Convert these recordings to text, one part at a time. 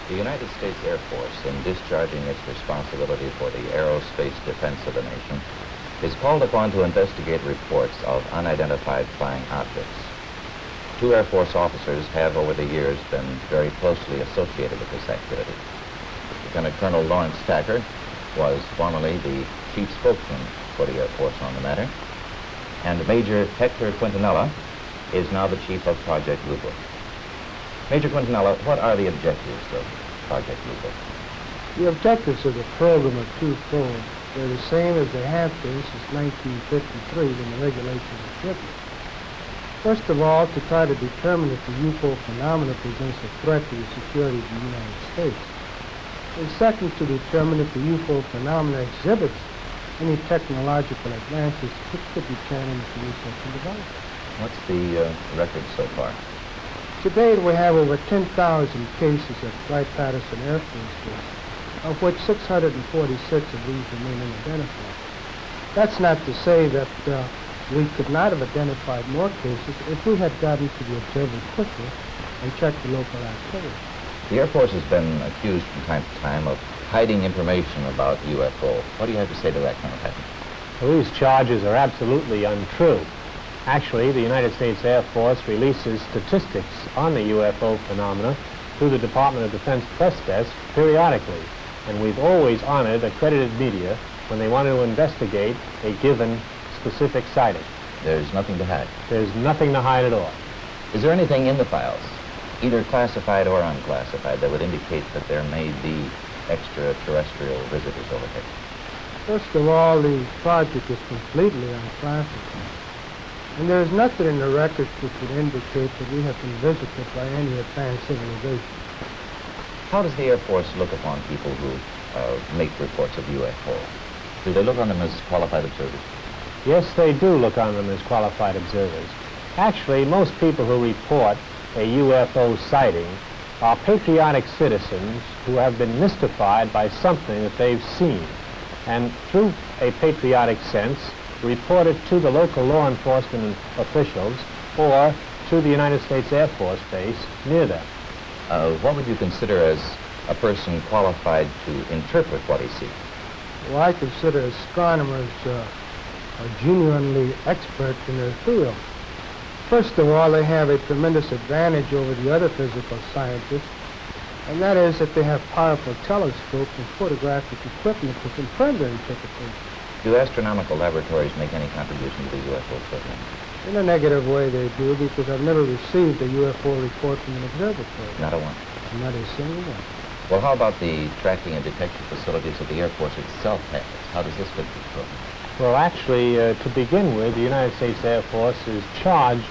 The United States Air Force, in discharging its responsibility for the aerospace defense of the nation, is called upon to investigate reports of unidentified flying objects. Two Air Force officers have over the years been very closely associated with this activity. Lieutenant Colonel Lawrence Tacker was formerly the chief spokesman for the Air Force on the matter, and Major Hector Quintanilla is now the chief of Project Blue Book. Major Quintanilla, what are the objectives of Project Blue Book? The objectives of the program are twofold. They're the same as they have been since 1953 when the regulations were written. First of all, to try to determine if the UFO phenomena presents a threat to the security of the United States. And second, to determine if the UFO phenomena exhibits any technological advances which could be turned into research and development. What's the record so far? To date, we have over 10,000 cases at Wright-Patterson Air Force Base, of which 646 of these remain unidentified. That's not to say that we could not have identified more cases if we had gotten to the observer quickly and checked the local activity. The Air Force has been accused from time to time of hiding information about UFO. What do you have to say to that, Colonel Tacker? Well, these charges are absolutely untrue. Actually, the United States Air Force releases statistics on the UFO phenomena through the Department of Defense press desk periodically, and we've always honored accredited media when they want to investigate a given specific sighting. There's nothing to hide? There's nothing to hide at all. Is there anything in the files, either classified or unclassified, that would indicate that there may be extraterrestrial visitors over here? First of all, the project is completely unclassified. And there is nothing in the records which would indicate that we have been visited by any advanced civilization. How does the Air Force look upon people who make reports of UFO? Do they look on them as qualified observers? Yes, they do look on them as qualified observers. Actually, most people who report a UFO sighting are patriotic citizens who have been mystified by something that they've seen, and through a patriotic sense, report it to the local law enforcement officials or to the United States Air Force Base near them. What would you consider as a person qualified to interpret what he sees? Well, I consider astronomers are genuinely expert in their field. First of all, they have a tremendous advantage over the other physical scientists, and that is that they have powerful telescopes and photographic equipment to confirm their interpretation. Do astronomical laboratories make any contribution to the UFO program? In a negative way they do, because I've never received a UFO report from an observatory. Not a one? Not a single one. Well, how about the tracking and detection facilities that the Air Force itself has? How does this fit with the program? Well, actually, to begin with, the United States Air Force is charged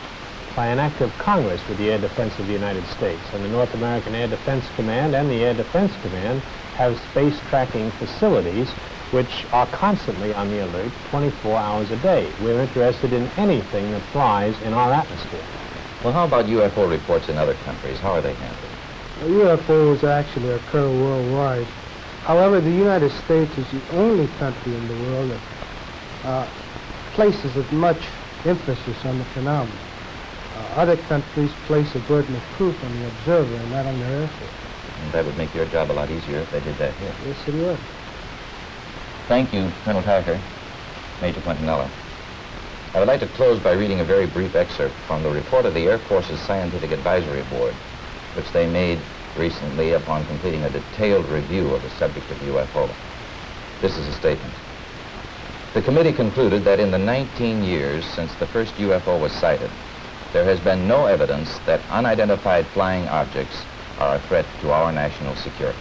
by an act of Congress with the air defense of the United States. And the North American Air Defense Command and the Air Defense Command have space tracking facilities which are constantly on the alert 24 hours a day. We're interested in anything that flies in our atmosphere. Well, how about UFO reports in other countries? How are they handled? Well, UFOs actually occur worldwide. However, the United States is the only country in the world that places as much emphasis on the phenomenon. Other countries place a burden of proof on the observer and not on their Air Force. And that would make your job a lot easier if they did that here. Yes, it would. Thank you, Colonel Tacker, Major Quintanilla. I would like to close by reading a very brief excerpt from the report of the Air Force's Scientific Advisory Board, which they made recently upon completing a detailed review of the subject of UFO. This is a statement. The committee concluded that in the 19 years since the first UFO was sighted, there has been no evidence that unidentified flying objects are a threat to our national security.